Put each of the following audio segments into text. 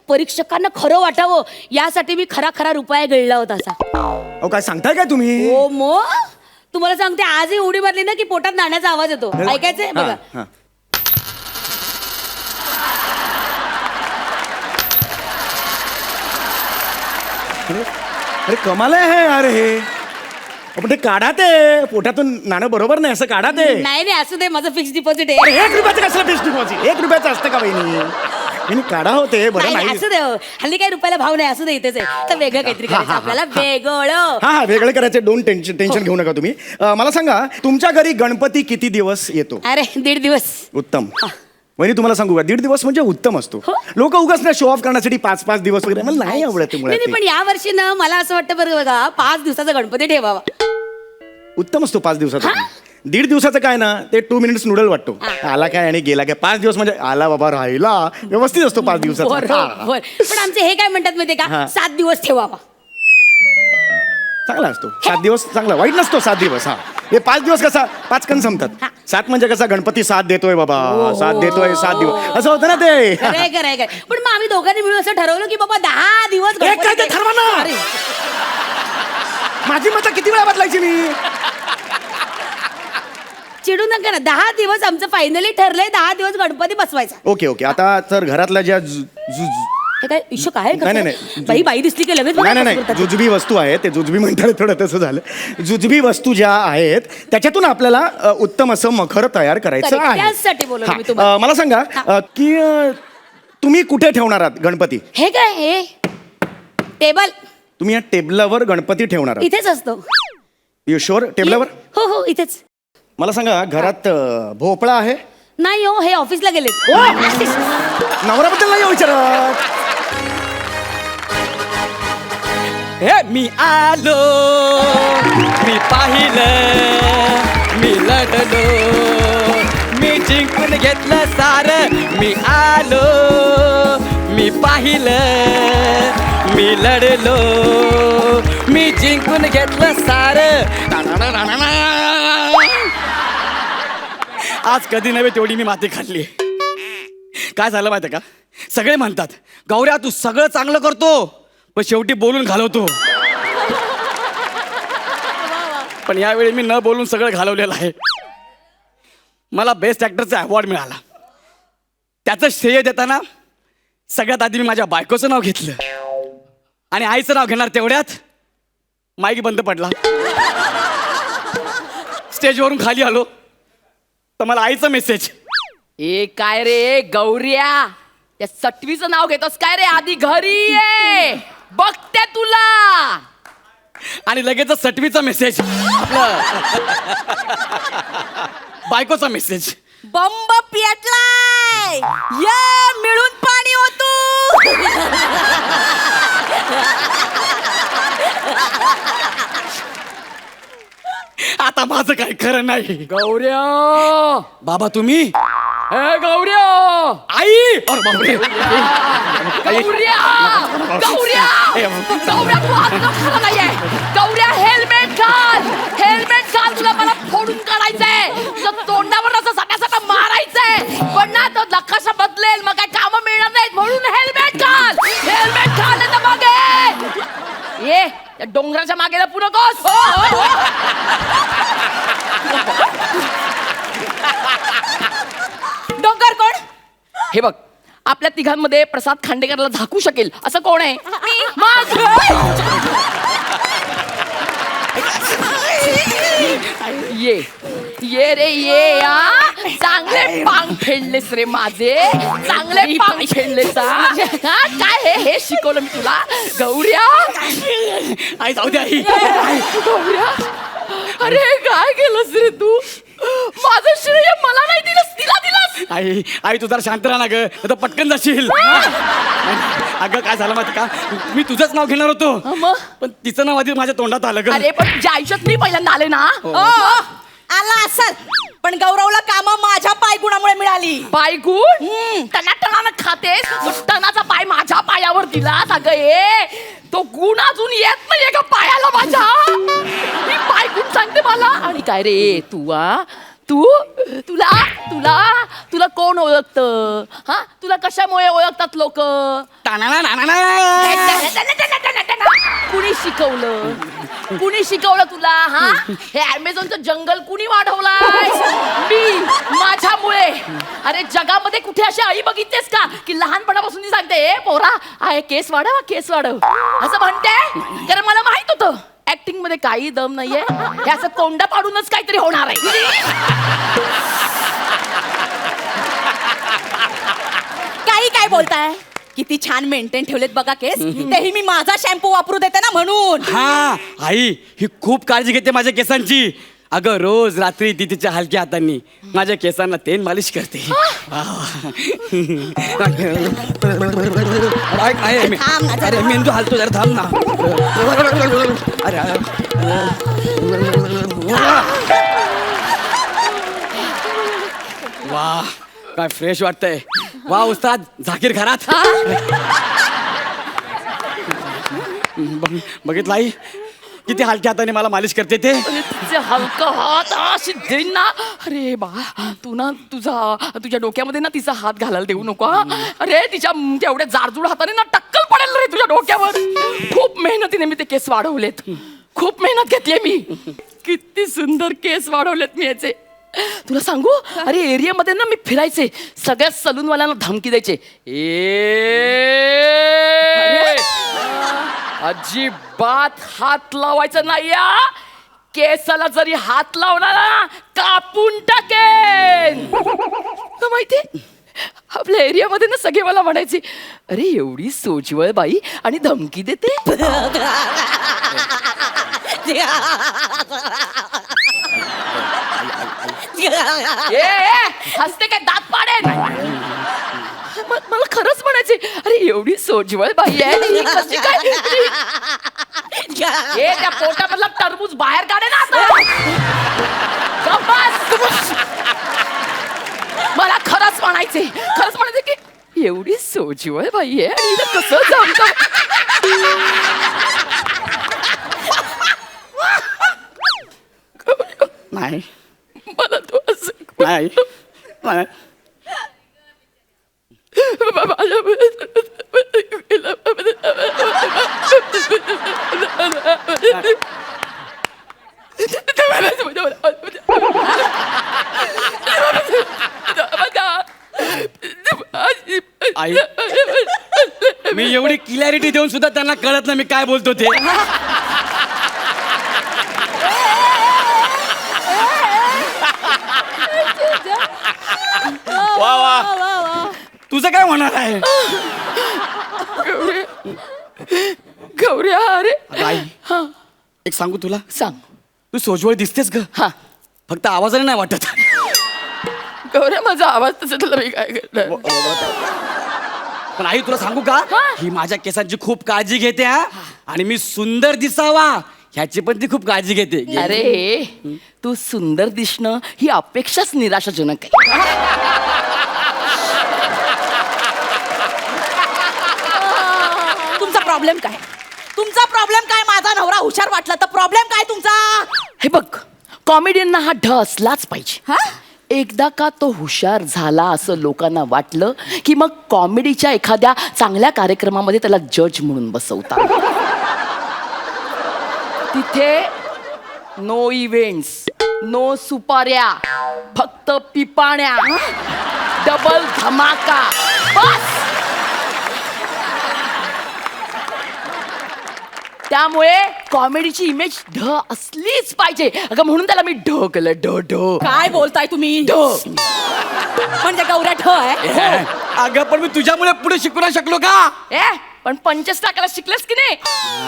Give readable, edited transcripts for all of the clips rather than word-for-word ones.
परीक्षकांना खरं वाटावं यासाठी मी खरा खरा रुपया गिळला होता असा. अहो काय सांगताय काय तुम्ही? हो मो तुम्हाला सांगते आजही उडी मारली ना की पोटात नाण्याचा आवाज येतो. ऐकायचंय बघा. हा. अरे कमाल आहे अरे हे. पण ते काढा ते पोटातून नाणं बरोबर नाही असं काढा ते. नाही नाही असू दे माझं फिक्स डिपॉझिट अरे आहे. 1 रुपयाचं कसलं फिक्स डिपॉझिट? 1 रुपयाचं असतं का बहिणी? काढा होते बरं नाही, नाही. असू दे हो. हल्ली काही रुपयाला भाव नाही असू दे इथेच आहे. तर वेगळं काहीतरी करायचं आपल्याला वेगळं. हा वेगळं करायचं. डोंट टेन्शन घेऊ नका तुम्ही. मला सांगा तुमच्या घरी गणपती किती दिवस येतो? अरे 1.5 दिवस. उत्तम. वहिनी तुम्हाला सांगू का 1.5 दिवस म्हणजे उत्तम असतो. लोक उगाच ना शो ऑफ करण्यासाठी 5-5 दिवस वगैरे मला नाही आवडत ते मुळात नाही, पण या वर्षी ना मला असं वाटतं बरं बघा 5 दिवसाचा गणपती ठेवावा. उत्तम असतो 5 दिवसाचा. 1.5 दिवसाचं काय ना ते 2 मिनिट्स नूडल वाटतो. आला काय आणि गेला काय. 5 दिवस म्हणजे आला बाबा राहिला व्यवस्थित असतो 5 दिवसाचा. बरोबर. पण आमचे हे काय म्हणतात माहितीये का 7 दिवस ठेवावा. चांगला असतो 7 दिवस. चांगला वाईट नसतो 7 दिवस. हा हे 5 दिवस कसा 5 कण संपतात. 7 म्हणजे कसा गणपती 7 देतोय बाबा. 7 देतोय 7 दिवस असं होतं ना ते. खरंय. पण मग आम्ही दोघांनी मिळून असं ठरवलं की बाबा 10 दिवस एक काय ते ठरवा ना. अरे, माझी मतं किती वेळा बदलायची मी? चिडू नका ना. 10 दिवस आमचं फायनली ठरलंय 10 दिवस गणपती बसवायचा. ओके आता तर घरातल्या ज्या हे काय इश्यू काय नाही. बाई दिसली की लगेच नाही जुजबी वस्तू आहेत ते जुजबी म्हणताना थोडं तसं झालं. जुजबी वस्तू ज्या आहेत त्याच्यातून आपल्याला उत्तम असं मखर तयार करायचं आहे. त्यासाठी बोलवलं मी हा, तुम्हाला. मला सांगा की तुम्ही कुठे ठेवणार आहात गणपती? हे काय हे टेबल तुम्ही या टेबलावर गणपती ठेवणार आहात? इथेच असतो. You sure? टेबलावर? हो इथेच. मला सांगा घरात भोपळा आहे? नाही हो हे ऑफिसला गेले. नवऱ्याबद्दल नाही विचारत. हे मी आलो, मी पाहिलं, मी लढलो, मी जिंकून घेतलं सारं. मी आलो, मी पाहिलं, मी लढलो, मी जिंकून घेतलं सारं. आज कधी नव्हे तेवढी मी माती खाल्ली. काय झालं माहिती का? सगळे म्हणतात गौऱ्या तू सगळं चांगलं करतो पण शेवटी बोलून घालवतो. पण यावेळी मी न बोलून सगळं घालवलेलं आहे. मला बेस्ट ॲक्टरचा अवॉर्ड मिळाला. त्याचं श्रेय देताना सगळ्यात आधी मी माझ्या बायकोचं नाव घेतलं आणि आईचं नाव घेणार तेवढ्यात माईक बंद पडला. स्टेजवरून खाली आलो तर मला आईचा मेसेज. ए काय रे गौऱ्या त्या सटवीचं नाव घेतोस काय रे? आधी घरी ये बघते तुला. आणि लगेच सटवीचा मेसेज. बायकोचा मेसेज. बंब पेटलाय या मिळून पाणी होतो. आता माझं काय खरं नाही. गौऱ्या बाबा तुम्ही? ए गौऱ्या आई अरे बापरे. गौऱ्या गौऱ्या गौऱ्या तू आता खरं नाहीये. गौऱ्या हेल्मेट घाल तुला मला फोडून काढायचंय. तुझ्या तोंडावर असं सटासटा मारायचंय पण ना तो नकाशा बदलेल मग काय कामं मिळणार नाहीत. म्हणून हेल्मेट घाल नाही तर मागे ये त्या डोंगराच्या मागेला पुढं कोस. डोंगर कोण? हे बघ आपल्या तिघांमध्ये प्रसाद खांडेकरला झाकू शकेल असं कोण आहे? मग ये रे ये चांगले पांग फेडलेस रे माझे. चांगले पांग फेडलेस. काय हे शिकवलं मी तुला गौऱ्या? आई जाऊ दे आई. गौऱ्या अरे काय केलंस रे तू? माझं श्रेय मला नाही दिलंस तिला दिलंस. आई तू जरा शांत राहा ना ग. आता पटकन जाशील. अगं काय झालं माहिती का? मी तुझंच नाव घेणार होतो मग पण तिचं नाव आधी माझ्या तोंडात आलं ग. अरे पण ज्या आयुष्यात मी पहिल्यांदा आले ना. आला असल पण गौरवला काम माझ्या पायगुणामुळे मिळाली. पायगुण टनाटनानं खातेस. टनाचा पाय माझ्या पायावर दिला अगं. ये तो गुण अजून येत नाहीये का पायाला माझ्या? मी पायगुण सांगते मला. आणि काय रे तू तू तुला तुला तुला कोण ओळखत? हा तुला कशामुळे ओळखतात लोक? कुणी शिकवलं? कुणी शिकवलं तुला? हा हे अमेझॉनचं जंगल कुणी वाढवलाय? मी, माझ्यामुळे. अरे जगामध्ये कुठे अशी आई बघितलीस का की लहानपणापासून ती सांगते ए पोरा आहे केस वाढव, केस वाढव असं म्हणते? कारण मला माहित होतं ऍक्टिंग मध्ये काही दम नाहीये, हे असं तोंड पाडूनच काहीतरी होणार आहे. काही काय बोलताय? किती छान मेंटेन ठेवलेत बघा केस. तेही मी माझा शॅम्पू वापरू देते ना म्हणून. हा आई ही खूप काळजी घेते माझ्या केसांची. अगं रोज रात्री ती तिच्या हलक्या हातांनी माझ्या केसांना तेल मालिश करते. थांब ना जरा. अरे मेंदू हालतो जरा थांब ना. अरे वा काय फ्रेश वाटतंय. वा उस्ताद झाकीर घरात. बघितलं आई किती हलक्या हाताने मला मालिश करते ते. तिचे हलका हात अशी देईन ना. अरे बा तू ना तुझ्या डोक्यामध्ये ना तिचा हात घालायला देऊ नको हा. अरे तिच्या तेवढ्या जाडजूड हाताने ना टक्कल पडेल रे तुझ्या डोक्यावर. खूप मेहनतीने मी ते केस वाढवलेत. खूप मेहनत घेतलीये मी. किती सुंदर केस वाढवलेत मी याचे. तुला सांगू अरे एरियामध्ये ना मी फिरायचे, सगळ्या सलूनवाल्यांना धमकी द्यायचे. अजिबात हात लावायचं नाही या. केसाला जरी हात लावला ना कापून टाकेन. तुला माहितीये आपल्या एरियामध्ये ना सगळे मला म्हणायचे अरे एवढी सोजवळ बाई आणि धमकी देते. हसते काय दात पाडेन. मला खरंच म्हणायचे अरे एवढी सोजवळ बाई आहे कशी काय. त्या पोटामधला टरबूज बाहेर काढे ना आता. मला खरंच म्हणायचे की एवढी सोजवळ बाई आहे आणि हिला कसं जमतं. नाही मला तो असं नाही नाही. आई मी एवढी क्लॅरिटी देऊन सुद्धा त्यांना कळत नाही मी काय बोलतो ते. वा वा तुझं काय होणार आहे? गौऱ्या अरे आई एक सांगू तुला, सांग. तू सोजवळ दिसतेस ग. हा फक्त आवाजाने नाही वाटत. गौऱ्या माझा आवाज तसा तुला मी काय करणार. पण आई तुला सांगू का ही माझ्या केसांची खूप काळजी घेते हा. आणि मी सुंदर दिसावा ह्याची पण ती खूप काळजी घेते. अरे तू सुंदर दिसणं ही अपेक्षाच निराशाजनक आहे. तुमचा प्रॉब्लेम काय? तुमचा प्रॉब्लेम काय? माझा नवरा हुशार वाटला तर प्रॉब्लेम काय तुमचा? हे बघ कॉमेडियनना हा ढ असलाच पाहिजे. हा? एकदा का तो हुशार झाला असं लोकांना वाटलं की मग कॉमेडीच्या एखाद्या चांगल्या कार्यक्रमामध्ये त्याला जज म्हणून बसवतात. तिथे नो इव्हेंट्स, नो सुपाऱ्या, फक्त पिपाण्या, डबल धमाका बस. त्यामुळे कॉमेडीची इमेज ढ असलीच पाहिजे. अगं म्हणून त्याला मी ढ केलं. ढ ढ काय बोलताय तुम्ही? ढ म्हणजे गौऱ्या ठ आहे? अगं पण मी तुझ्यामुळे पुढे शिकू नाही शकलो का? पण पंचच टाकायला शिकलेस की नाही?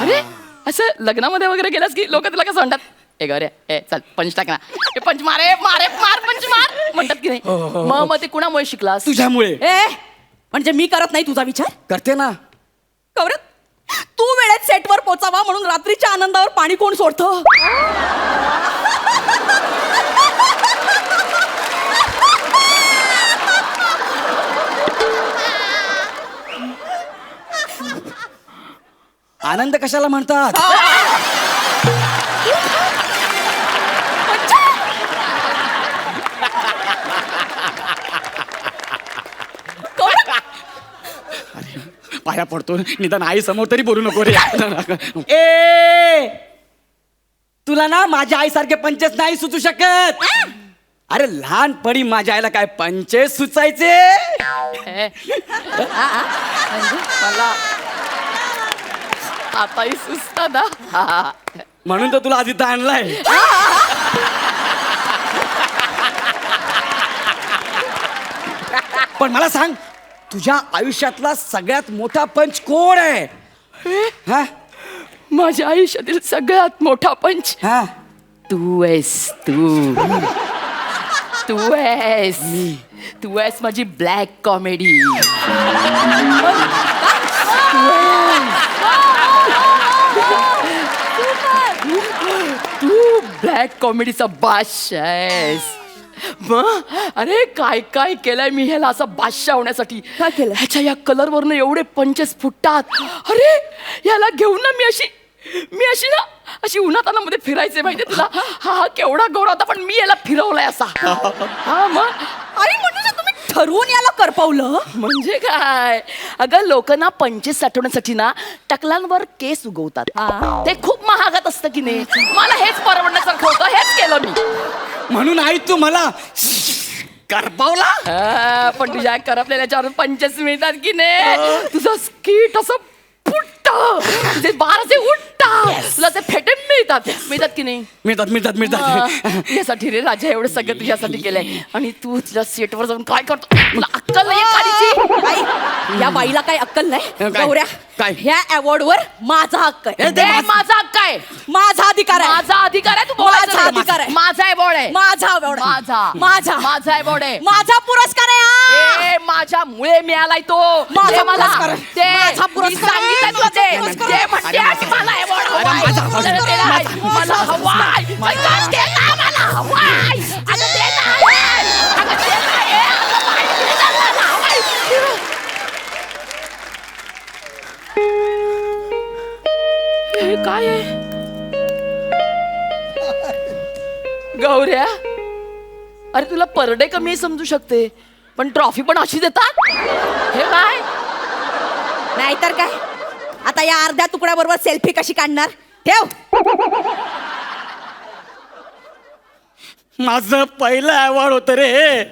अरे असं लग्नामध्ये वगैरे गेलास की लोक तुला कसं म्हणतात ए गौऱ्या ए चल पंच टाक ना. ए पंच मारे मारे मार पंच मार म्हणतात की नाही? मग ते कुणामुळे शिकलास? तुझ्यामुळे. म्हणजे मी करत नाही तुझा विचार? करते ना. गौऱ्या तू वेळेत सेटवर पोचावा म्हणून रात्रीच्या आनंदावर पाणी कोण सोडतं? आनंद कशाला म्हणतात? पाया पडतो, निदान आई समोर तरी बोलू नको रे. ए तुला ना माझ्या आईसारखे पंचेस नाही सुचू शकत. अरे लहानपणी माझ्या आईला काय पंचे सुचायचे. मला आताही सुचत ना. म्हणून तर तुला आधी इथं आणलाय. पण मला सांग, तुझ्या आयुष्यातला सगळ्यात मोठा पंच कोण आहे? हा? माझ्या आयुष्यातील सगळ्यात मोठा पंच हा? तू आहेस. तू आहेस. तू आहेस माझी ब्लॅक कॉमेडी. तू ब्लॅक कॉमेडीचा बादशाह आहेस. मग अरे काय काय केलंय मी ह्याला असं बादशाह होण्यासाठी. काय केलं? ह्याच्या या कलर वरनं एवढे पंचेस फुटतात. अरे याला घेऊन ना मी अशी ना अशी उन्हातानामध्ये फिरायचे माहितीये तुला. हा केवढा गोरा होता, पण मी याला फिरवलाय असा. हा मग अरे म्हणजे तुम्ही ठरवून याला करपवलं. म्हणजे काय अगं लोक ना पंचेस साठवण्यासाठी ना टकलांवर केस उगवतात. ते खूप महागात असतं की नाही. मला हेच परवडण्यासारखं होतं, हेच केलं मी. म्हणून आई तू मला करपावला. पण तुझ्या करपलेल्याच्यावर पंचेस मिळतात की नाही. तुझं स्कीट असं फुटतं, तुझे बार असे उठतात, तुला ते फेटे मिळतात की नाही. मिळतात. यासाठी रे राजा एवढं सगळं तुझ्यासाठी केलंय, आणि तू तुझ्या सेटवर जाऊन काय करतो. तुला अक्कल नाही काढीची. आई, या बाईला काही अक्कल नाही. काय? गौऱ्या, काय? ह्या अवॉर्ड वर माझा हक्क आहे. दे, माझा हक्क आहे. माझा अधिकार आहे. माझा अधिकार आहे. तू बोलायचं माझा नाही. अधिकार आहे. माझा अवॉर्ड आहे. माझा award आहे. माझा अवॉर्ड आहे. माझा पुरस्कार आहे हा. ए, माझ्या मुळे मिळालाय तो. माझा दे मला. पुरस्कार आहे. दे. माझा मी पुरस्कार आहे. सांगितलं तुला ते. पुरस्कार दे आहे. म्हणते आणि मला award हवाय. माझा हवाय. मला दे ना. मला हवाय. अगं दे ना मला हवाय. अगं दे ना. अगं दे ना. ए, अगं बाई, दे ना मला हवाय. हे काय आहे गौऱ्या. अरे तुला पर डे कमी समजू शकते, पण ट्रॉफी पण अशी देतात. हे काय नाहीतर काय. आता या अर्ध्या तुकड्याबरोबर सेल्फी कशी काढणार. ठेव. माझं पहिलं अवॉर्ड होतं रे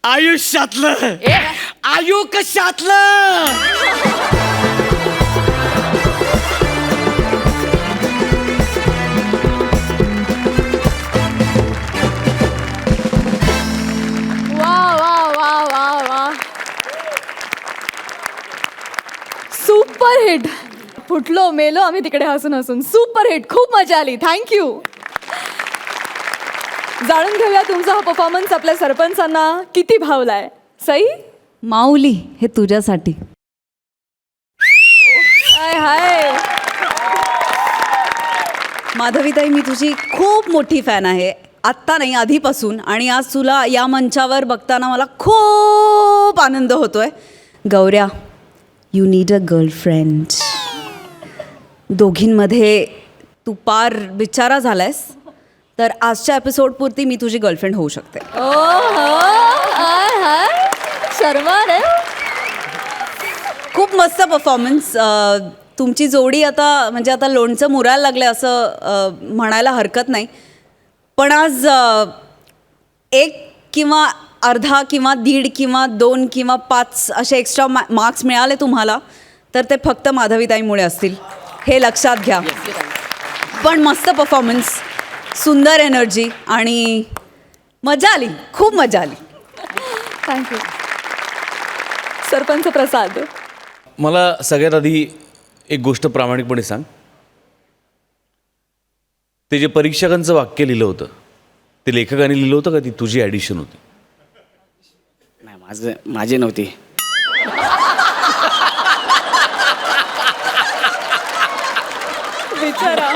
आयुष्यातलं. ए, आयुष्यातलं. वा वा वा वा वा सुपर हिट. फुटलो मेलो आम्ही तिकडे हसून हसून. Super hit. खूप मजा आली. थँक्यू. जाणून घेऊया तुमचा हा परफॉर्मन्स आपल्या सरपंचांना किती भावलाय. सई माऊली हे तुझ्यासाठी. हाय हाय. माधवीताई मी तुझी खूप मोठी फॅन आहे. आत्ता नाही आधीपासून. आणि आज तुला या मंचावर बघताना मला खूप आनंद होतोय. गौऱ्या यू नीड अ गर्लफ्रेंड. दोघींमध्ये तू पार बिचारा झालायस, तर आजच्या एपिसोडपुरती मी तुझी गर्लफ्रेंड होऊ शकते. ओ हो हाय हाय. शर्मा रे. खूप मस्त परफॉर्मन्स. तुमची जोडी आता म्हणजे आता लोणचं मुरायला लागलं असं म्हणायला हरकत नाही. पण आज 1 किंवा अर्धा किंवा 1.5 किंवा 2 किंवा 5 असे एक्स्ट्रा मार्क्स मिळाले तुम्हाला, तर ते फक्त माधवीताईमुळे असतील, हे लक्षात घ्या. पण मस्त परफॉर्मन्स, सुंदर एनर्जी आणि मजा आली. खूप मजा आली. थँक्यू. सरपंच प्रसाद. मला सगळ्यात आधी एक गोष्ट प्रामाणिकपणे सांग. ते जे परीक्षकांचं वाक्य लिहिलं होतं ते लेखकाने लिहिलं होतं का ती तुझी ॲडिशन होती? नाही माझी नव्हती. बिचारा.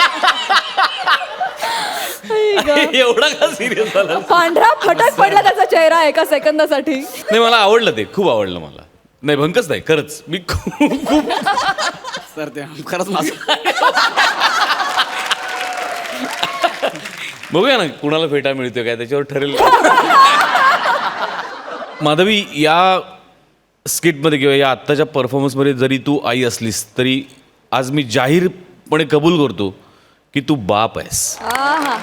एवढा का सिरियस झाला? पांढरा फटक पडला त्याचा चेहरा एका सेकंदासाठी. नाही मला आवडलं, ते खूप आवडलं मला. नाही भंकच नाही, खरंच मी खूप सर ते खरंच माझं. बघूया ना कुणाला फेटा मिळतोय काय, त्याच्यावर ठरेल. माधवी, या स्किटमध्ये किंवा या आत्ताच्या परफॉर्मन्समध्ये जरी तू आई असलीस तरी आज मी जाहीरपणे कबूल करतो की तू बाप आहेस. आहा.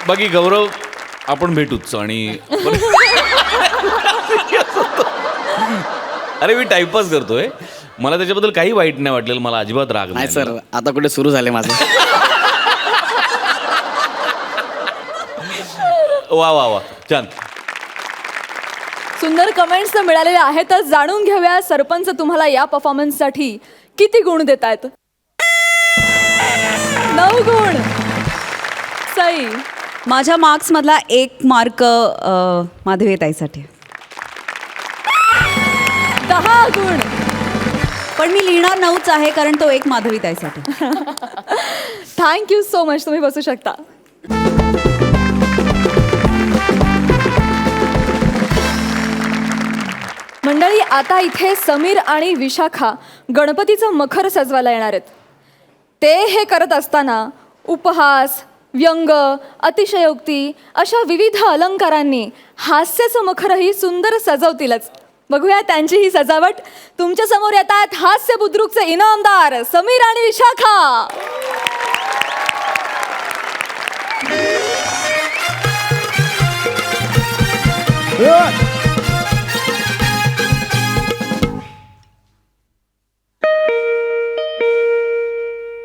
बाकी गौरव आपण भेटूच आणि अरे मी टाइमपास करतोय, मला त्याच्याबद्दल काही वाईट नाही वाटलेलं, मला अजिबात राग नाही सर, आता कुठे सुरू झाले माझं. वा वा वा छान. सुंदर कमेंट्स तर मिळालेले आहेतच. जाणून घेऊया सरपंच तुम्हाला या परफॉर्मन्ससाठी किती गुण देत आहेत. 9 गुण. सई. माझ्या मार्क्समधला 1 मार्क माधवीताईसाठी. 10 गुण. पण मी लिहिणार 9च आहे कारण तो 1 माधवीताईसाठी. Thank you so much. तुम्ही बसू शकता. मंडळी, आता इथे समीर आणि विशाखा गणपतीचं मखर सजवायला येणार आहेत. ते हे करत असताना उपहास, व्यंग, अतिशयोक्ती अशा विविध अलंकारांनी हास्याचं मखरही सुंदर सजवतीलच. बघूया त्यांची ही सजावट. तुमच्या समोर येतात हास्य बुद्रुकचे इनामदार समीर आणि विशाखा.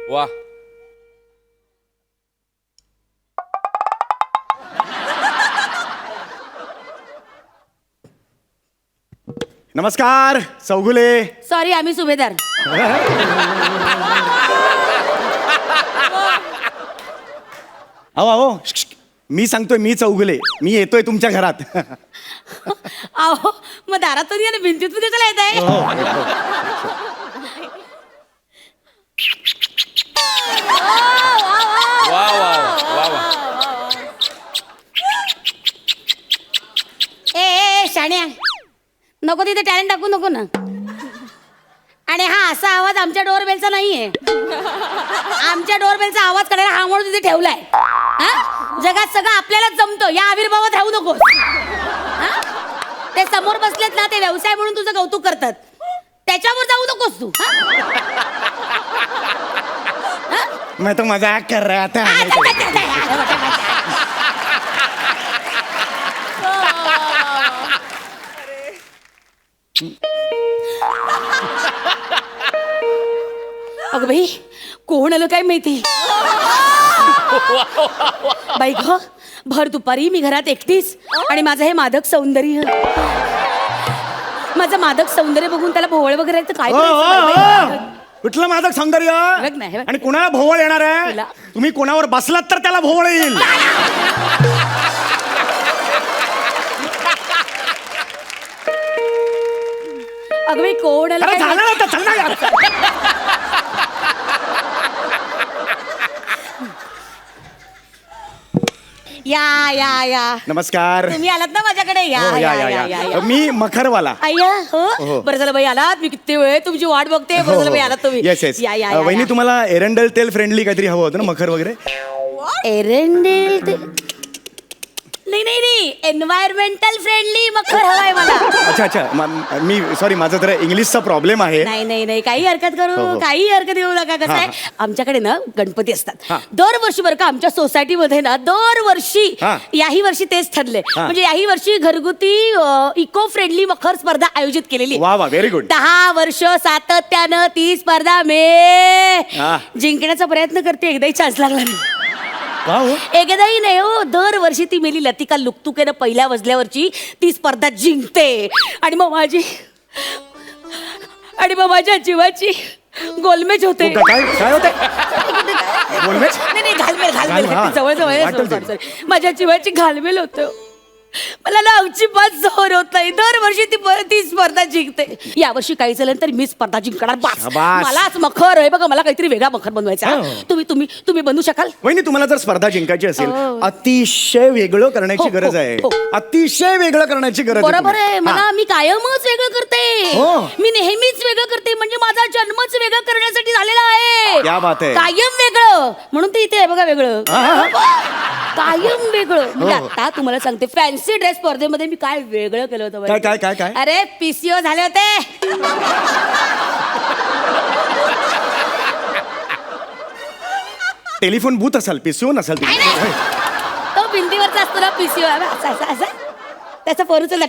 वा. नमस्कार चौगुले. सॉरी, आम्ही सुभेदार. अहो अहो मी सांगतोय, मी चौगुले, मी येतोय तुमच्या घरात. अहो, मग दारातून या ना, भिंतीत कशाला येत आहे? वा वा वा वा. ए शाण्या, नको तिथे टॅलेंट टाकू नको ना. आणि हा असा आवाज आमच्या डोरबेलचा नाहीये. आमच्या डोरबेलचा आवाज करायला हा म्हणून तिथे ठेवलाय. हा? जगात सगळं आपल्यालाच जमतं, या आविर्भावात राहू नकोस. हा? ते समोर बसलेत ना, ते व्यवसाय म्हणून तुझं कौतुक करतात, त्याच्यावर जाऊ नकोस तू. मैं तो मजाक कर रहा था. अगं बाई, कोण आलं काय माहिती. बाई ग, भर दुपारी मी घरात एकटीच आणि माझं हे मादक सौंदर्य, माझं मादक सौंदर्य बघून त्याला भोवळ वगैरे काय करायचं बाई? कुठलं माझं सौंदर्य बघ ना, हे बघ. आणि कुणाला भोवळ येणार आहे? तुला. तुम्ही कोणावर बसलात तर त्याला भोवळ येईल. अगं बाई, कोण आलं अरे काय झालं माहिती? ना, चल ना यार. या या या, नमस्कार. तुम्ही आलात ना माझ्याकडे. या हो, या या या या. मी मखरवाला. अय्या, हो हो. बरं झालं बाई आलात. मी किती वेळ तुमची वाट बघते. बरं झालं बाई आलात तुम्ही. Yes yes. या या या, वहिनी, या. तुम्हाला एरंडल तेल फ्रेंडली काहीतरी हवं होतं ना, मखर वगैरे. एरंडेल नाही नाही नाही, एन्व्हायरमेंटल फ्रेंडली मखर हवाय मला. अच्छा अच्छा, मी सॉरी, माझा जरा इंग्लिशचा प्रॉब्लेम आहे. नाही नाही नाही, काही हरकत हो, करू, हो. काही हरकत घेऊ नका. कसं हा, आहे, आमच्याकडे ना गणपती असतात हा. दरवर्षी. बरं का, आमच्या सोसायटीमध्ये ना दरवर्षी, हा. याही वर्षी तेच ठरले. हा. म्हणजे याही वर्षी घरगुती इको फ्रेंडली मखर स्पर्धा आयोजित केलेली. वा वा, व्हेरी गुड. 10 वर्ष सातत्यानं ती स्पर्धा हा. जिंकण्याचा प्रयत्न करते. एकदाही चान्स लागला नाही. का हो? एकदाही नाही हो. दरवर्षी ती मेली लतिका लुकतुकेनं पहिल्या मजल्यावरची ती स्पर्धा जिंकते. आणि मग माझ्या जीवाची गोलमेज होते. काय काय होते? गोलमेज? नाही नाही, घालमेल घालमेल. हा. जवळ जवळ वाटेल ते. सॉरी. माझ्या जीवाची घालमेल होतं. मला ना अजिबात जोर होत नाही. दरवर्षी ती स्पर्धा जिंकते. यावर्षी काही झालं तर मी स्पर्धा जिंकणार. बास. शाबास. मलाच मखर आहे बघा. मला काहीतरी वेगळा मखर बनवायचा. हो. तुम्ही बनवू शकाल? वहिनी, तुम्हाला जर स्पर्धा जिंकायची असेल, हो. अतिशय वेगळं करण्याची हो, गरज हो, आहे. हो. अतिशय वेगळं करण्याची गरज आहे बरोबर आहे. तुम्हाला. मला मी कायमच वेगळं करते. हो. मी नेहमीच वेगळं करते. म्हणजे माझा जन्मच वेगळं करण्यासाठी झालेला आहे. क्या बात आहे. कायम वेगळं म्हणून ते इथे आहे बघा वेगळं. कायम वेगळं म्हणजे हो. आता तुम्हाला सांगते फॅन्सी ड्रेस स्पर्धेमध्ये मी काय वेगळं केलं होतं काय, माहिती? काय, काय? अरे पीसीओ झाले होते. टेलिफोन बूथ असाल पिसिओ नसाल नाही, तुम्ही. नाही. तो भिंतीवरचा असतो ना पीसीओ असं असं असं त्याचं पोरू झालं.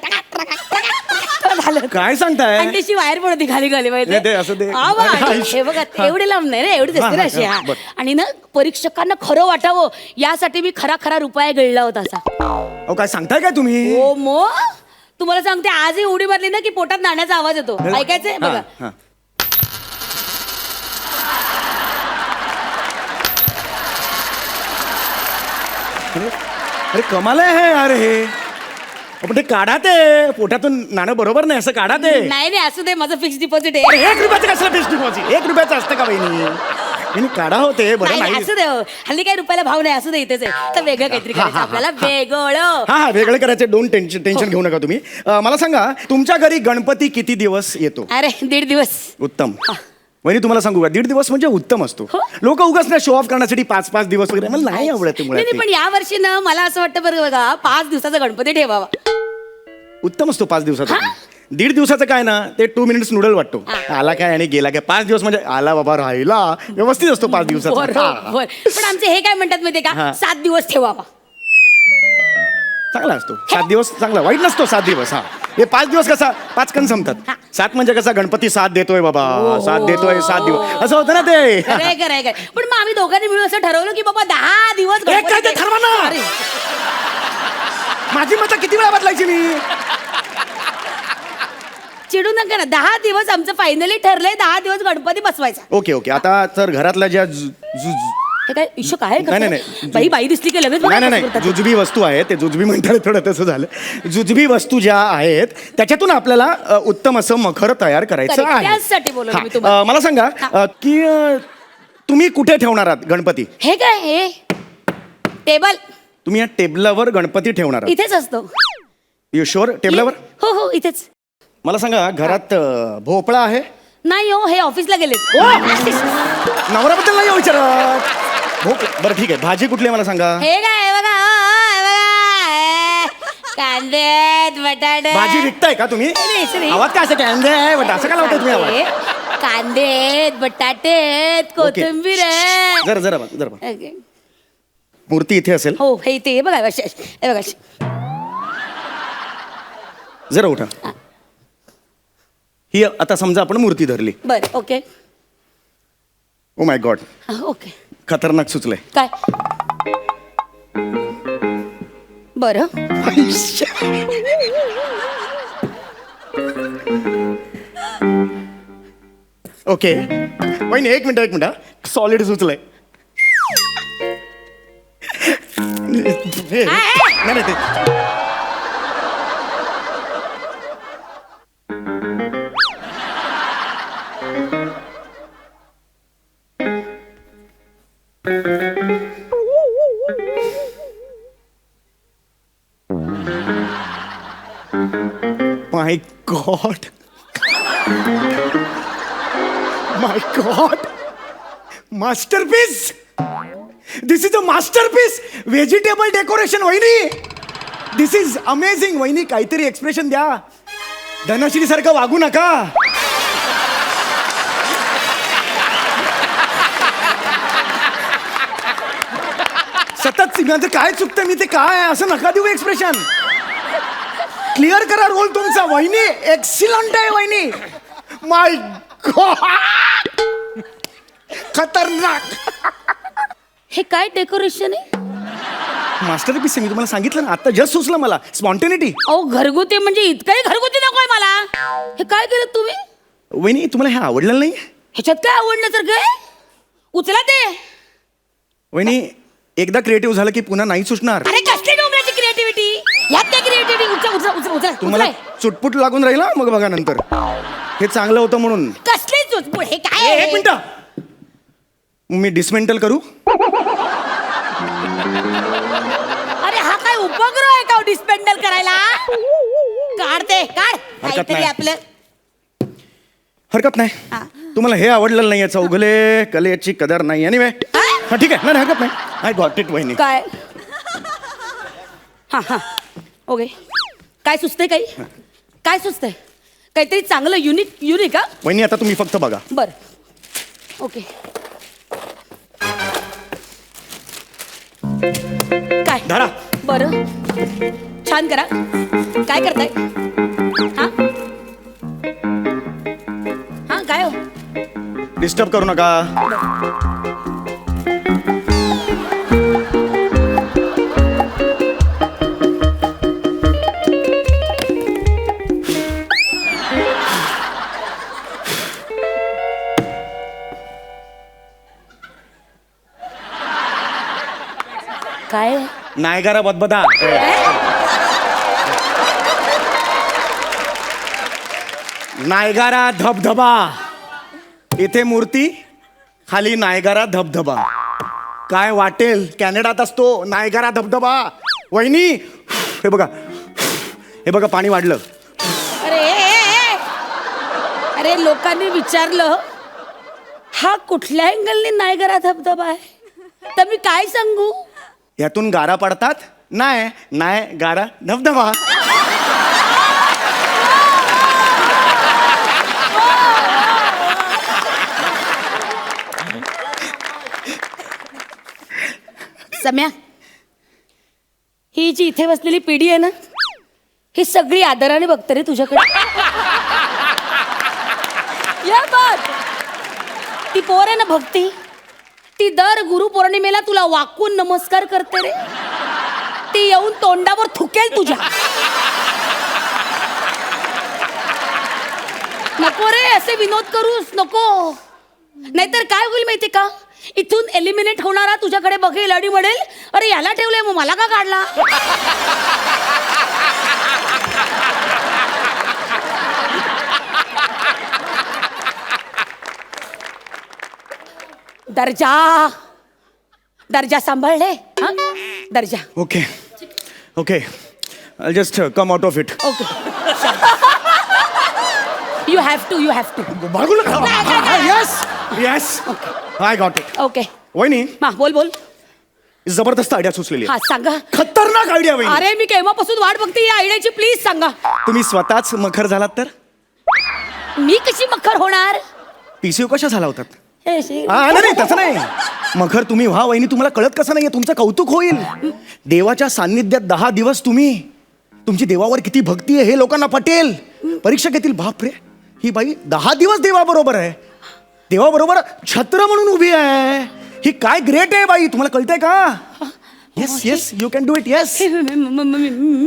काय सांगताय? आणि त्याची वायर पण होती खाली खाली नाही, ते असं ते- हा बा, हे बघा एवढे लांब नाही रे एवढी दिसते ना अशी हा. आणि ना परीक्षकांना खरं वाटावं यासाठी मी खरा खरा रुपया गिळला होता असा. अहो काय सांगताय काय तुम्ही? हो मो तुम्हाला सांगते आजही उडी मारली ना की पोटात नाण्याचा आवाज येतो. ऐकायचंय बघा. हा. अरे कमाल आहे यार हे. आपण ते काढा ते पोटातून नाणं बरोबर नाही असं काढा ते. नाही नाही असू दे माझं फिक्स डिपॉझिट अरे आहे. 1 रुपयाचं कसलं फिक्स डिपॉझिट? 1 रुपयाचं असतं का बहिणी? बहिणी काढा होते बरं नाही, नाही. असू दे हो. हल्ली काही रुपयाला भाव नाही असू दे इथेच आहे तर वेगळं काहीतरी करायचं आपल्याला वेगळं. हा हा वेगळं करायचं. डोंट टेन्शन घेऊ नका तुम्ही. मला सांगा तुमच्या घरी गणपती किती दिवस येतो? अरे 1.5 दिवस. उत्तम. वहिनी तुम्हाला सांगू का 1.5 दिवस म्हणजे उत्तम असतो. लोक उगाच ना शो ऑफ करण्यासाठी 5-5 दिवस वगैरे मला नाही आवडत नाही नाही, पण या वर्षी ना मला असं वाटतं बरं बघा 5 दिवसाचा गणपती ठेवावा. उत्तम असतो 5 दिवसाचा. 1.5 दिवसाचं काय ना ते 2 मिनिट्स नूडल वाटतो. आला काय आणि गेला काय. 5 दिवस म्हणजे आला बाबा राहिला व्यवस्थित असतो 5 दिवसाचा. बरोबर. पण आमचे हे काय म्हणतात माहितीये का हा. 7 दिवस ठेवावा. चांगला असतो 7 दिवस. चांगला वाईट नसतो 7 दिवस. हा हे 5 दिवस कसा 5 कण संपतात. 7 म्हणजे कसा गणपती 7 देतोय बाबा 7 देतोय 7 दिवस असं होतं ना ते. खरंय खरंय खरंय. पण मग आम्ही दोघांनी मिळून असं ठरवलं की बाबा 10 दिवस एक काय ते गणपती ठरवा ना. अरे, माझी मतं किती वेळा बदलायची मी? चिडू नका ना 10 दिवस आमचं फायनली ठरलंय 10 दिवस गणपती बसवायचा. Okay okay. आता तर घरातल्या ज्या हे काय इश्यू काय नाही, नाही, नाही. बाई बाई दिसली की लगेच नाही नाही नाही जुजबी वस्तू आहेत ते जुजबी म्हणतात थोडं तसं झालं. जुजबी वस्तू ज्या आहेत त्याच्यातून आपल्याला उत्तम असं मखर तयार करायचं Correct. आहे. त्याचसाठी बोलवलं हा, मी तुम्हाला. मला सांगा की तुम्ही कुठे ठेवणार आहात गणपती? हे काय हे टेबल तुम्ही या टेबलावर गणपती ठेवणार आहात? इथेच असतो. You sure? टेबलावर? हो हो इथेच. मला सांगा घरात भोपळा आहे? नाही हो हे ऑफिसला गेलेत. नवऱ्याबद्दल नाही हो विचारत. बरं ठीक आहे. भाजी कुठली आहे मला सांगा? हे काय बघा हे बघा कांदे आहेत, बटाटे भाजी विकताय का तुम्ही? नाही. आवाज काय असं कांदे आहे बट असं का लावताय तुम्ही आवाज? कांदे आहेत, बटाटे आहेत, कोथिंबीर आहे. जरा जरा बघ, जरा बघ. Okay. मूर्ती इथे असेल. हो हे इथे हे बघा हे बघा. जरा उठा. ही आता समजा आपण मूर्ती धरली. बर okay oh my God okay. खतरनाक सुचलंय. काय बरं ओके वहिनी एक मिनिट सॉलिड सुचलंय. नाही नाही, ते my god my god masterpiece. This is a masterpiece. Vegetable decoration वहिनी. दिस इज अमेझिंग वहिनी. काहीतरी एक्सप्रेशन द्या. धनश्री सारखं वागू नका. सतत माझं काय चुकतं मी ते काय आहे असं नका देऊ एक्सप्रेशन. क्लिअर करा रोल तुमचा. वहिनी एक्सिलंट आहे वहिनी. माय गॉड खतरनाक. हे काय डेकोरेशन आहे? मास्टरपीस मी तुम्हाला सांगितलं ना आता जस्ट सुचलं मला. स्पॉन्टेनिटी. अहो घरगुती म्हणजे इतकंही घरगुती नकोय मला. हे काय केलं तुम्ही? वहिनी तुम्हाला हे आवडलं नाही? ह्याच्यात काय आवडलं तर काय उचला ते. वहिनी एकदा क्रिएटिव्ह झालं की पुन्हा नाही सुचणार. अरे कसली डोंगराची क्रिएटिव्हिटी यात काय क्रिएटिव्हिटी. उचला उचला उचला उचला तुम्हाला चुटपुट लागून राहील ना मग बघा नंतर. हे चांगलं होतं म्हणून. कसली चुचपूड हे काय एक आहे? मिनिट मी डिसमेंटल करू. अरे हा काय उपग्रह आहे का डिस्पेंडल करायला? काढते काढ काहीतरी नाही. आपलं. हरकत नाही हा. तुम्हाला हे आवडलेलं नाहीये चौगले कलेची कदर नाही एनिवे हा ठीक आहे नाही हरकत नाही आय गॉट इट वहिनी काय हा हा ओके काय सुचतंय काही काय सुचतंय काहीतरी चांगलं युनिक हा वहिनी आता तुम्ही फक्त बघा बर ओके काय धरा बरं छान करा काय करताय हा हा काय हो डिस्टर्ब करू नका काय नायगारा बदबदा नायगारा धबधबा इथे मूर्ती खाली नायगारा धबधबा काय वाटेल कॅनडात असतो नायगारा धबधबा वहिनी हे बघा पाणी वाढलं अरे लोकांनी विचारलं हा कुठल्या अँगलने नायगरा धबधबा आहे तर मी काय सांगू यातून गारा पडतात नाय गारा धबधबा सम्या ही जी इथे बसलेली पिढी आहे ना ही सगळी आदराने बघते रे तुझ्याकडे या बात ती पोर आहे ना भक्ती ती दर गुरुपौर्णिमेला तुला वाकून नमस्कार करते रे ती येऊन तोंडावर थुकेल तुझ्या नको रे असे विनोद करूस नको नाहीतर काय होईल माहिती का इथून एलिमिनेट होणारा तुझ्याकडे बघेल आणि म्हणेल अरे याला ठेवलंय मग मला का काढला दर्जा सांभाळले हा दर्जा okay I'll just come out of it. Okay you have to बाळगू नका yes I got it okay वहिनी मा बोल जबरदस्त आयडिया सुचलेली हा आहे. सांगा खतरनाक आयडिया वहिनी अरे मी केव्हापासून वाट बघते या आयडियाची प्लीज सांगा तुम्ही स्वतःच मखर झालात तर मी कशी मखर होणार पीसीओ कशा झाला होतात हे शी. नाही तसं नाही मखर तुम्ही व्हा वहिनी तुम्हाला कळत कसं नाहीये तुमचं कौतुक होईल देवाच्या सान्निध्यात 10 दिवस तुमची देवावर किती भक्ती आहे हे लोकांना पटेल परीक्षा घेतील बापरे ही बाई 10 दिवस देवाबरोबर आहे देवाबरोबर छत्र म्हणून उभी आहे ही काय ग्रेट आहे बाई तुम्हाला कळतंय का yes you can do it yes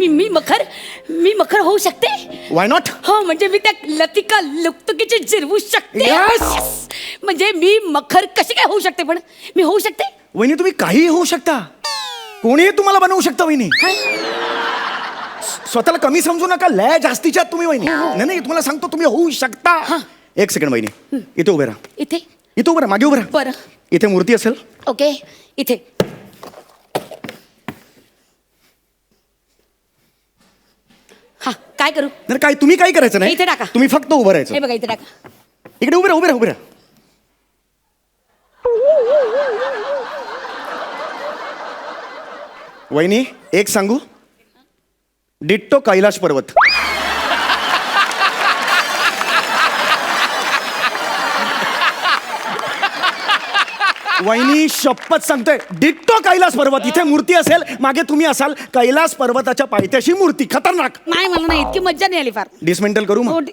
मी मखर होऊ शकते वाय नॉट हो म्हणजे मी त्या लतिका लुकतुकीची जिरवू शकते Yes. म्हणजे मी मखर कशी काय होऊ शकते पण मी होऊ शकते वहिनी तुम्ही काहीही होऊ शकता कोणीही तुम्हाला बनवू शकता वहिनी स्वतःला कमी समजू नका लय जास्तीच्या आहात तुम्ही वहिनी नाही तुम्हाला सांगतो तुम्ही होऊ शकता एक सेकंड वहिनी इथे उभे राहा इथे उभे राहा मागे उभे राहा बरं इथे मूर्ती असेल ओके इथे हा काय करू नाही काय तुम्ही काही करायचं नाही इथे टाका. तुम्ही फक्त उभं राहायचं हे बघा इथे टाका इकडे उभे राहा वहिनी एक सांगू डिट्टो कैलाश पर्वत वहिनी शपथ सांगतोय डिट्टो कैलास पर्वत इथे मूर्ती असेल मागे तुम्ही असाल कैलास पर्वताच्या पायथ्याशी मूर्ती खतरनाक नाही मला नाही इतकी मज्जा नाही आली फार डिसमेंटल करू हो, मग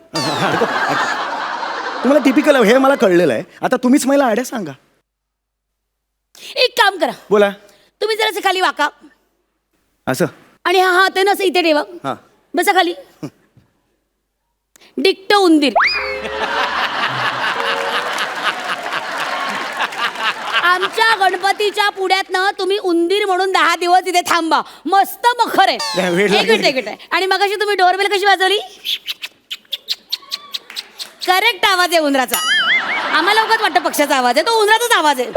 तुम्हाला टिपिकल हे मला कळलेलं आहे आता तुम्हीच मला आयडिया सांगा एक काम करा बोला तुम्ही जरासे खाली वाका असं आणि हा हात आहे ना असं इथे ठेवा हा बसा खाली डिक्टो उंदीर आमच्या गणपतीच्या पुढ्यातनं तुम्ही उंदीर म्हणून 10 दिवस इथे थांबा मस्त मखर आहे वेळ लागेल. एक मिनिट आणि मगाशी तुम्ही डोरबेल कशी वाजवली करेक्ट आवाज आहे उंदराचा आम्हाला उगाच वाटतं पक्षाचा आवाज आहे तो उंदराचाच आवाज आहे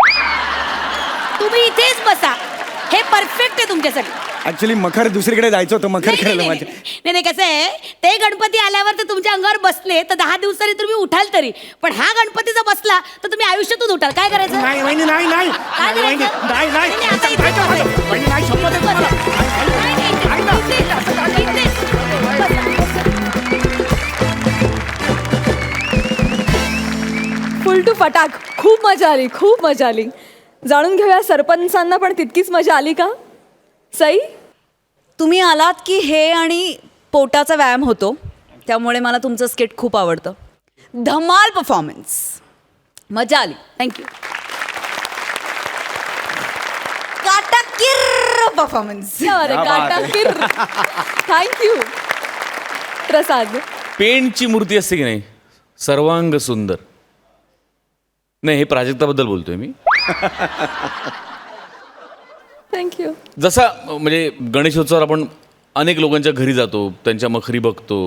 तुम्ही इथेच बसा हे परफेक्ट आहे तुमच्यासाठी ऍक्च्युली मखर दुसरीकडे जायचं होतं, मखर नाही, खेळलं नाही, माझे. नाही नाही, कसं आहे ते गणपती आल्यावर तर तुमच्या अंगावर बसले तर 10 दिवसांनी तुम्ही उठाल तरी, पण हा गणपतीचा बसला तर तुम्ही आयुष्यातून उठाल. काय करायचं? नाही वहिनी, नाही नाही काय नाही, वहिनी, करायचं? नाही नाही नाही, आता इथे नाही, बसा. वहिनी, नाही, शपथ आहे तुम्हाला. नाही, नाही, इथे, इथे, इथे. फुल टू फटाक. खूप मजा आली, खूप मजा आली. जाणून घेऊया सरपंचांना पण तितकीच मजा आली का? सई, तुम्ही आलात की हे आणि पोटाचा व्यायाम होतो, त्यामुळे मला तुमचं स्किट खूप आवडतं. धमाल परफॉर्मन्स, मजा आली. थँक्यू. काटाकीर परफॉर्मन्स. थँक्यू. प्रसाद, पेंटची मूर्ती असते की नाही, सर्वांग सुंदर. नाही, हे प्राजक्ताबद्दल बोलतोय मी. थँक्यू. जसा म्हणजे गणेशोत्सवावर आपण अनेक लोकांच्या घरी जातो, त्यांच्या मखरी बघतो.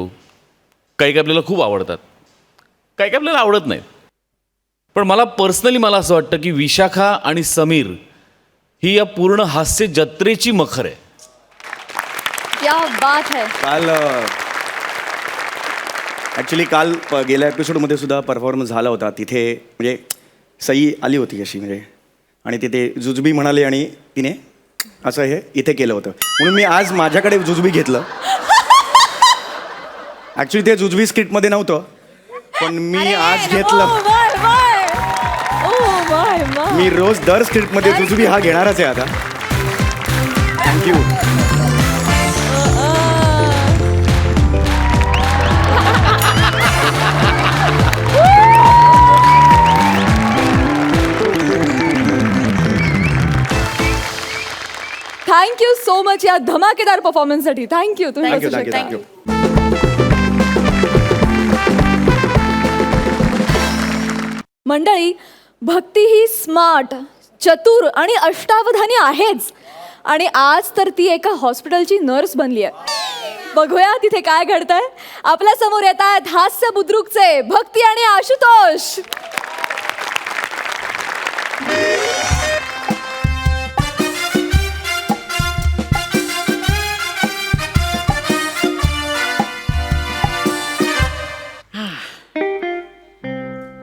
काही काही आपल्याला खूप आवडतात, काही काही आपल्याला आवडत नाहीत. पण मला असं वाटतं की विशाखा आणि समीर ही या पूर्ण हास्य जत्रेची मखर आहे. क्या बात है. काल ॲक्च्युली काल गेल्या एपिसोडमध्ये सुद्धा परफॉर्मन्स झाला होता. तिथे म्हणजे सई आली होती अशी म्हणजे, आणि तिथे जुजबी म्हणाले आणि तिने असं हे इथे केलं होतं, म्हणून मी आज माझ्याकडे जुजबी घेतलं. ॲक्च्युली ते जुजबी स्किटमध्ये नव्हतं, पण मी आज घेतलं. मी रोज दर स्क्रिप्टमध्ये जुजबी हा घेणारच आहे आता. थँक्यू. थँक्यू सो मच या धमाकेदार परफॉर्मन्ससाठी. थँक्यू. तुम्ही थँक्यू बसू थँक्यू शकता. थँक्यू. मंडळी, भक्ती ही स्मार्ट, चतुर आणि अष्टावधानी आहेच, आणि आज तर ती एका हॉस्पिटलची नर्स बनली आहे. बघूया तिथे काय घडतंय. आपल्या समोर येत आहेत हास्य बुद्रुकचे भक्ती आणि आशुतोष.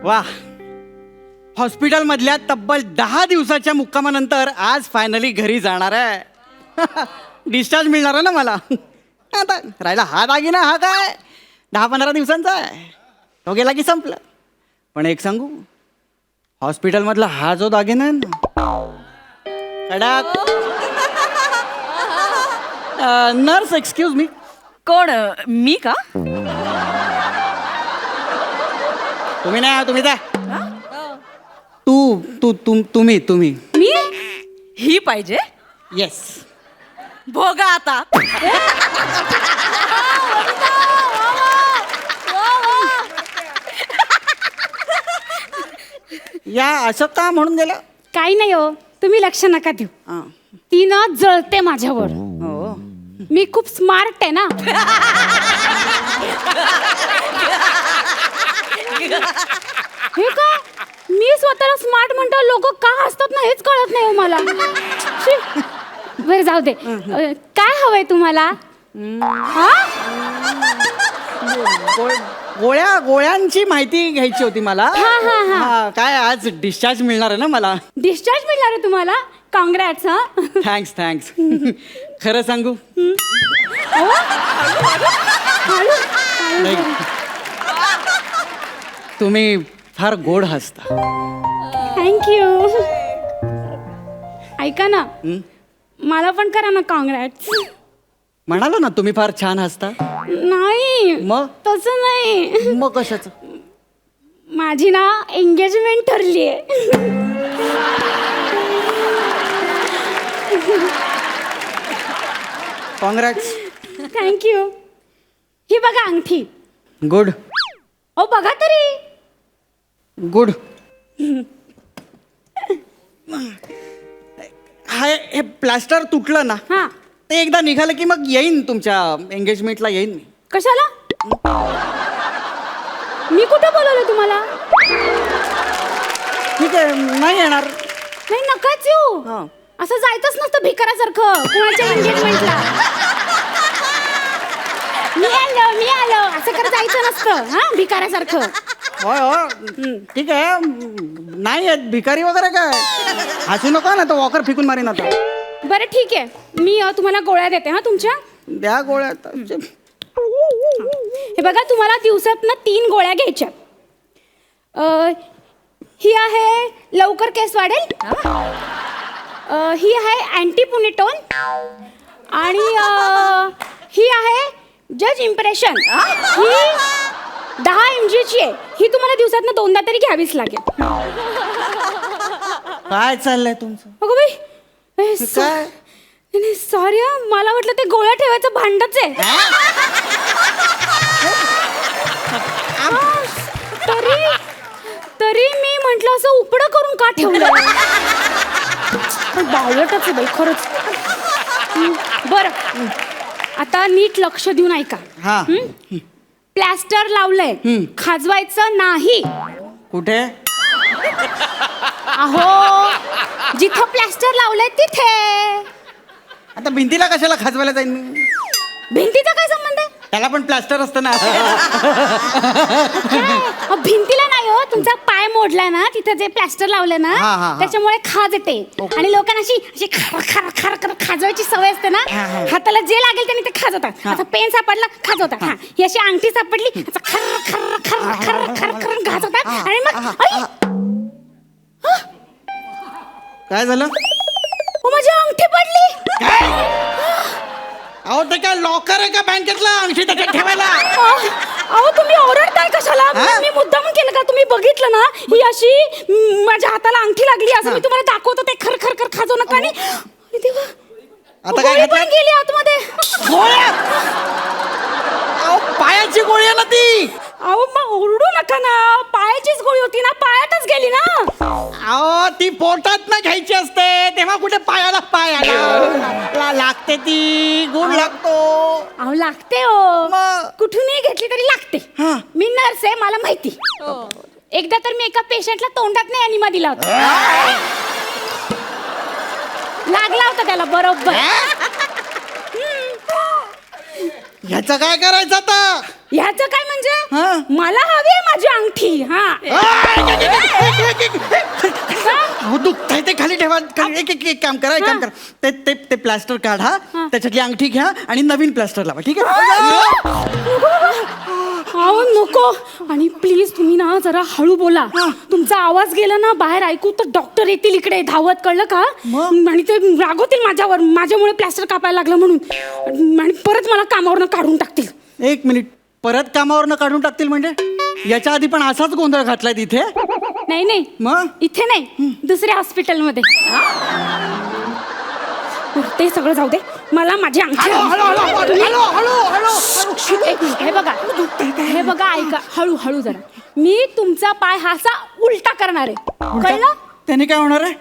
वा, हॉस्पिटलमधल्या तब्बल 10 दिवसाच्या मुक्कामानंतर आज फायनली घरी जाणार आहे. डिस्चार्ज मिळणार आहे ना मला. आता राहिला हा दागिना, हा काय 10-15 दिवसांचा आहे, तो गेला की संपलं. पण एक सांगू, हॉस्पिटलमधला हा जो दागिना आहे ना, कडक. Nurse, excuse me. कोण? मी का? तुम्ही नाही, तुम्ही काय? तुम्ही मी ही पाहिजे. येस. भोगा आता. या असं का म्हणून गेलं? काही नाही हो, तुम्ही लक्ष नका देऊ. हां. ती ना जळते माझ्यावर. हो. मी खूप स्मार्ट आहे ना. हे का मी स्वतःला स्मार्ट म्हणतो, लोक का हसतात ना हेच कळत नाही हो मला. शी. बरं जाऊ दे. काय हवंय तुम्हाला? हा? गोळ्यांची माहिती घ्यायची होती मला. हा, काय आज डिस्चार्ज मिळणार आहे ना मला. डिस्चार्ज मिळणार आहे तुम्हाला? कॉंग्रॅट्स. हा. थँक्स. खरं सांगू, नाही, तुम्ही फार गोड हसता. थँक्यू. ऐका ना, मला पण करा ना कॉंग्रॅट्स. म्हणालो ना तुम्ही फार छान हसता. नाही, मग? तसं नाही. मग कशाचं? माझी ना एंगेजमेंट ठरली आहे. कॉंग्रॅट्स. थँक्यू. ही बघा अंगठी. गुड ओ बघा तरी. गुड. हे प्लास्टर तुटलं ना, हा. ते एकदा निघालं की मग येईन तुमच्या एंगेजमेंटला येईन मी. कशाला? मी कुठं बोलवलं तुम्हाला? ठीक आहे, नाही येणार. नाही, नकाच येऊ. हां. असं जायचंच नसतं भिकारासारखं कोणाच्या एंगेजमेंटला. मी आलो असं करत जायचं नसतं हा भिकारासारखं. होय हो ठीक आहे नाही आहेत भिकारी वगैरे काय. हसू नका ना तो वॉकर फेकून मारीन आता. बरं ठीक आहे मी तुम्हाला गोळ्या देते हा तुमच्या. द्या गोळ्या आता. हे बघा तुम्हाला दिवसातनं 3 गोळ्या घ्यायच्या. ही आहे लवकर केस वाढेल. ही आहे अँटीपुनिटोन आणि ही आहे जज इम्प्रेशन. ही 10 mg ची आहे. ही तुम्हाला दिवसातनं 2दा तरी घ्यावीच लागेल. काय चाललंय तुमचं. अगं बाई काय नाही सॉरी मला वाटलं ते गोळ्या ठेवायचं भांडच आहे. तरी मी म्हंटल असं उपडं करून का ठेवलं. बावळटच आहे बाई खरंच. बरं आता नीट लक्ष देऊन ऐका. हा प्लॅस्टर लावलंय खाजवायचं नाही. कुठे. अहो जिथं प्लॅस्टर लावलंय तिथे. आता भिंतीला कशाला खाजवायला जाईन मी. भिंतीचा काय संबंध आहे. त्याला पण प्लास्टर असतं ना. भिंतीला नाही हो तुमचा पाय मोडलाय ना तिथं जे प्लॅस्टर लावलं ना त्याच्यामुळे खाज येते आणि लोकांना अशी अशी खर खर खर खर खाजवायची सवय असते ना. हाताला जे लागेल त्यांनी ते खाजवतात. आता पेन सापडला खाजवतात. हा ही अशी अंगठी सापडली खर खर खर खर खर खर घाजवतात आणि मग काय झालं. माझी अंगठी पडली. अहो ते काय लॉकर आहे का बँकेतला अंगठी त्याच्यात ठेवायला. अहो तुम्ही ओरडताय कशाला. मी मुद्दाम केलं का. तुम्ही बघितलं ना ही अशी माझ्या हाताला अंगठी लागली असं मी तुम्हाला दाखवतो. ते खर खर खर खाजवू नका. आणि देवा आता काय गोळी घातलं? पण गेली आतमध्ये. गोळ्या. अहो पायाची गोळी आहे ना ती. अहो मग ओरडू नका ना. पायाचीच गोळी होती ना पायातच गेली ना. अहो ती पोटात ना घ्यायची असते तेव्हा कुठे पायाला लागते ती. गुण लागतो. अहो लागते हो मग? कुठूनही घेतली तरी लागते. मी नर्स आहे मला माहिती. एकदा तर मी एका पेशंटला तोंडात नाही अनिमा दिला होता. लागला होता त्याला बरोबर. ह्याचं काय करायचं आता. ह्याचं काय म्हणजे मला हवी आहे माझी अंगठी. अहो दुखतंय ते खाली ठेवा. एक काम करा. एक काम करा ते ते ते प्लास्टर काढा त्याच्यातली अंगठी घ्या आणि नवीन प्लास्टर लावा. ठीक आहे. अहो नको. आणि प्लीज तुम्ही ना जरा हळू बोला. तुमचा आवाज गेला ना बाहेर ऐकू तर डॉक्टर येतील इकडे धावत. कळलं का. आणि ते रागवतील माझ्यावर माझ्यामुळे प्लास्टर कापायला लागलं म्हणून आणि परत मला कामावरनं काढून टाकतील. 1 मिनिट. परत कामावरनं काढून टाकतील म्हणजे. याच्या आधी पण असाच गोंधळ घातलाय तिथे. नाही नाही मग इथे नाही दुसऱ्या हॉस्पिटलमध्ये. ते सगळं जाऊ दे मला माझी अंगठी. हे बघा ऐका हळू जरा. मी तुमचा पाय हा असा उलटा करणार आहे. कळलं. त्याने काय होणार आहे.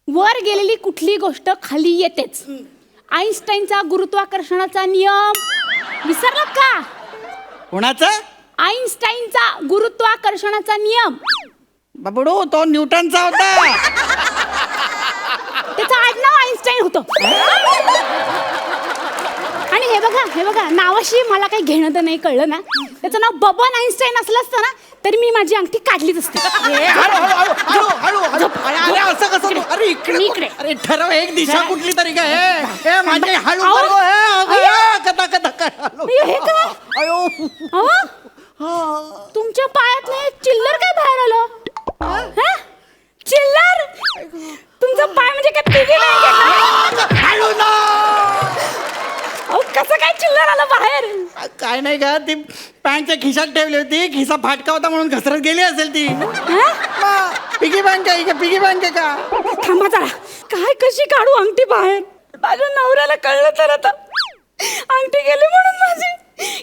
वर गेलेली कुठली गोष्ट खाली येतेच. आईन्स्टाईनचा गुरुत्वाकर्षणाचा नियम विसरलात का. कोणाचा. आईन्स्टाईनचा गुरुत्वाकर्षणाचा नियम. बाबडो तो न्यूटनचा होता. त्याचं आडनाव आईन्स्टाईन होतं. आणि हे बघा नावाशी मला काही घेणं तर नाही. कळलं ना. त्याचं नाव बबन आईन्स्टाईन असलं असतं ना तरी मी माझी अंगठी काढलीच असते. असं कसं. अरे इकडे. अरे ठरव एक दिशा कुठली तरी काय. माझे हळू. तुमच्या पायात नाही चिल्लर काय बाहेर आलं. चिल्लर. तुमचा पाय म्हणजे काय पिगी नाही. कसं काय चिल्लर आलं बाहेर. काय नाही का ती पॅन्टच्या खिशात ठेवली होती. खिसा फाटका होता म्हणून घसरत गेली असेल ती. पिगी बँक आहे का. पिगी बँक आहे का. थांबा जरा. काय कशी काढू अंगठी बाहेर. माझ्या नवऱ्याला कळलं तर आता अंगठी गेली म्हणून माझी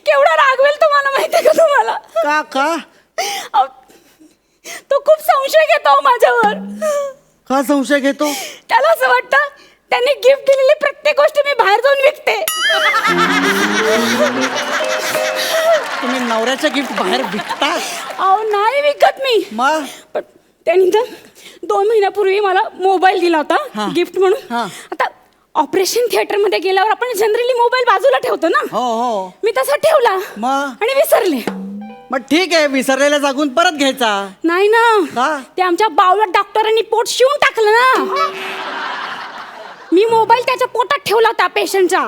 केवढा रागवेल तुम्हाला माहितीये का. तुम्हाला का तो खूप संशय घेतो माझ्यावर. का संशय घेतो. त्याला असं वाटतं त्यांनी गिफ्ट दिलेली प्रत्येक गोष्ट मी बाहेर जाऊन विकते. तुम्ही नवऱ्याचं गिफ्ट बाहेर विकता. अहो नाही विकत मी. मग पण त्यांनी तर 2 महिन्यापूर्वी मला मोबाईल दिला होता गिफ्ट म्हणून. आता ऑपरेशन थिएटर मध्ये गेल्यावर आपण जनरली मोबाईल बाजूला ठेवतो ना. हो. मी तसा ठेवला मग? आणि विसरले. मग ठीक आहे, विसरलेला जागून परत घ्यायचा. नाही ना, का? ते आमच्या बावळट डॉक्टरांनी पोट शिवून टाकलं ना. मी मोबाईल त्याच्या पोटात ठेवला होता पेशंटच्या.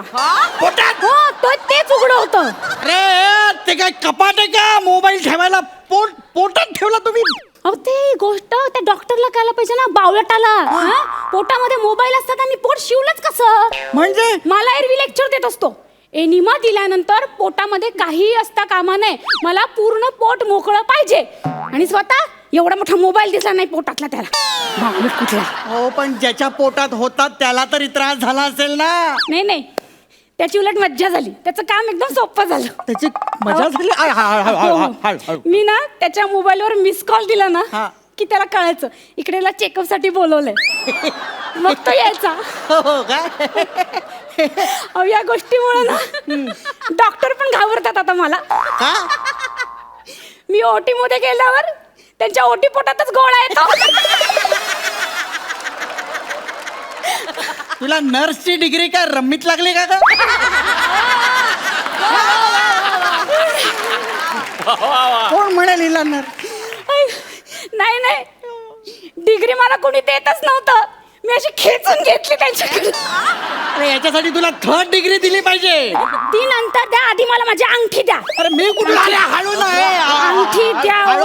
पोटात? हो, तर तेच उघडं होतं. अरे ते काय कपाट आहे का मोबाईल ठेवायला? पोटात ठेवला तुम्ही? अहो ते गोष्ट त्या डॉक्टरला कळायला पाहिजे ना, बावळटाला. हा? पोटामध्ये मोबाईल असतात आणि पोट शिवलंच कसं? म्हणजे मला एरवी लेक्चर देत असतो. एनिमा दिल्यानंतर पोटामध्ये काही असता कामा नये, मला पूर्ण पोट मोकळं पाहिजे. आणि स्वतः एवढा मोठा मोबाईल दिसला नाही पोटातला त्याला. बावळट कुठला. हो, पण ज्याच्या पोटात होतात त्याला तरी त्रास झाला असेल ना. नाही, त्याची उलट मज्जा झाली. त्याचं काम एकदम सोपं झालं. त्याची मजा झाली. हळू. मी ना त्याच्या मोबाईलवर मिस कॉल दिला ना की त्याला कळायचं इकडे चेकअप साठी बोलवलंय. मग तो यायचा. हो काय? अहो या गोष्टीमुळे ना डॉक्टर पण घाबरतात आता मला. मी ओटी मध्ये गेल्यावर त्यांच्या ओटी पोटातच गोळा येतो. तुला नर्सची डिग्री काय रम्मीत लागली का ग? कोण म्हणेल हिला नर्स? नाही डिग्री मला कोणी देतच नव्हतं. मी अशी खेचून घेतली त्यांच्याकडे. अरे याच्यासाठी तुला 3rd डिग्री दिली पाहिजे. ती नंतर द्या, आधी मला माझी अंगठी द्या. अरे मी कुठला? हळू नाही. अंगठी द्या. हळू.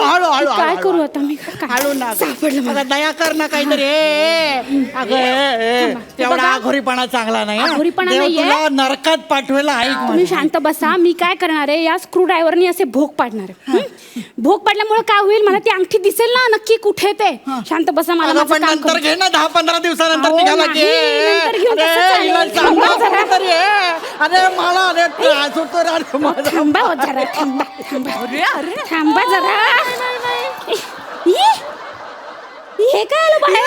काय करू आता मी? हळू ना. सापडलं मला. अगं दया कर ना काहीतरी. अगं तेवढा आघोरीपणा चांगला नाही. आघोरीपणा देव नाहीये. तुला नरकात पाठवायला ऐक. तुम्ही शांत बसा. मी काय करणार आहे, या स्क्रू ड्रायव्हरनी असे भोग पाडणार आहे. भोग पाडल्यामुळे काय होईल, मला ती अंगठी दिसेल ना नक्की कुठे ते. शांत बसा. मला माझं पण काम नंतर करू. घे ना, 10-15 दिवसानंतर अहो, निघाला नाही, नंतर घेऊन कसं चालेल? थांबा थांबा जरा. तरी. अरे मला त्रास होतो रे माझा. थांबा हो जरा. थांबा थांबा जरा. हे काय आलं बाहेर?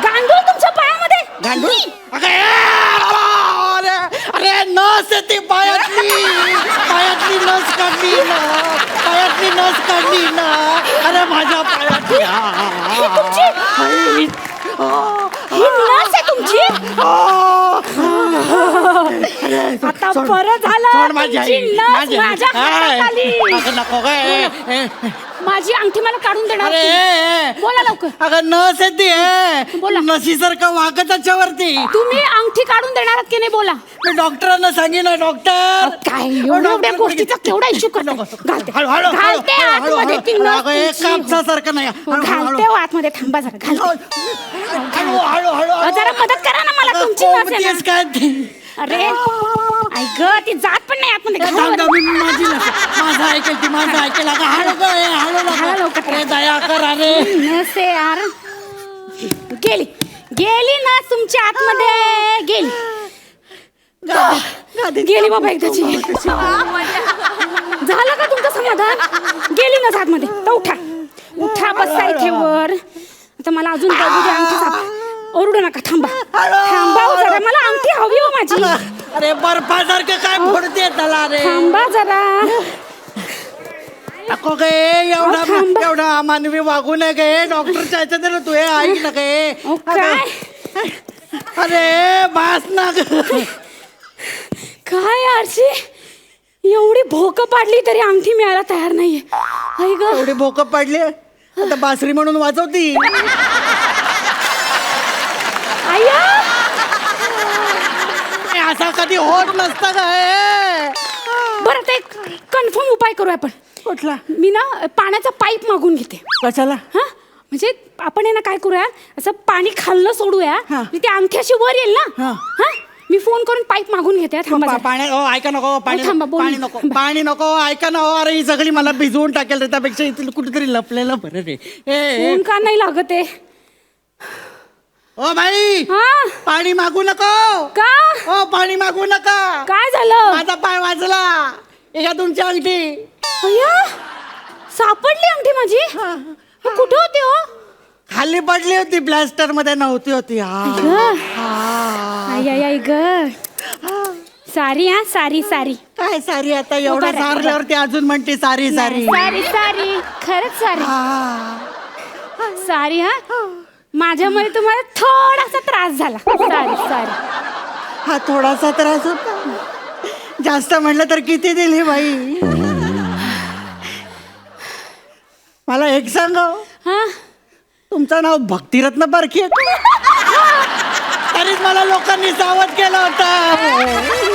गांडूळ तुमच्या पायामध्ये. गांडूळ? अरे नस आहे ती पायातली नस काढली ना. अरे माझ्या पायातली. ही नस आहे तुमची. आता बरं झालं. सोड माझी तुमची आई. नस माझ्या हातात आली. नको काय. माझी अंगठी मला काढून देणार. अरे बोला लवकर. अगं नस आहे ती. बोला. नसीसारखं वागत त्याच्यावरती. तुम्ही अंगठी काढून देणार आहात की नाही? बोला. मी डॉक्टरांना सांगे ना. डॉक्टर काय एवढ्या गोष्टीचा केवढा इश्यू करतो. घालते आतमध्ये ती नस तुमची. कापसासारखं नाही. घालते हो आतमध्ये. थांबा जरा. घालते. जरा मदत करा ना मला. तुमची नस आहे ना. काय अरे ऐक ती जात पण नाही आतमध्ये. घाला माझं ऐकेल हळू लवकर. दया कर. अरे नस आहे यार. गेली ना तुमच्या आतमध्ये. गेली बाबा एकदाची. झालं का तुमचं समाधान? गेली ना आतमध्ये. तर उठा बसा इथे वर. आता मला अजून बघू द्या अंगठी. ओरडू नका. थांबा हो जरा. मला अंगठी हवी हो माझी. अरे बर्फासारखं काय फोडते त्याला. रे थांबा जरा. नको गे. एवढा अमानवी वागू नये गे. डॉक्टरच्या ह्याच्यात तू हे ऐक ना गे. काय अरे बास ना ग. काय आरशी, एवढी भोकं पाडली तरी अंगठी मिळायला तयार नाहीये. आई ग. एवढी भोकं पाडली आता बासरी म्हणून वाजवती. आया असा कधी होत नसतं काय. बरं ते कन्फर्म उपाय करू आपण. कुठला? मी ना पाण्याचा पाईप मागून घेते. कशाला? हा म्हणजे आपण आहे ना काय करूया, असं पाणी खाल्लं सोडूया. म्हणजे ती अंगठी अशी वर येईल ना. हा मी फोन करून पाईप मागून घेते. थांबा पाणी ऐका नको. पाणी नको ऐका ना. अरे ही सगळी मला भिजवून टाकेल रे. त्यापेक्षा इथे कुठेतरी लपलेलं बरं रे. फोन का नाही लागत आहे? ओ बाई पाणी मागू नको. का? ओ पाणी मागू नका. काय झालं? माझा पाय वाजला. एका तुमची अंगठी. अय्या सापडली अंगठी माझी. कुठे होती हो? खाली पडली होती. प्लॅस्टर मध्ये नव्हती होती. आई ग. सारी सारी काय सारी आता एवढं सारल्यावरती अजून म्हणते सारी सारी सारी सारी खरंच सारी सारी हा माझ्यामुळे तुम्हाला थोडासा त्रास झाला सारी सारी हा थोडासा त्रास होता जास्त म्हणलं तर किती दिली बाई मला एक सांग हा तुमचं नाव भक्तिरत्न बरकी आहे तरीच मला लोकांनी सावध केलं होतं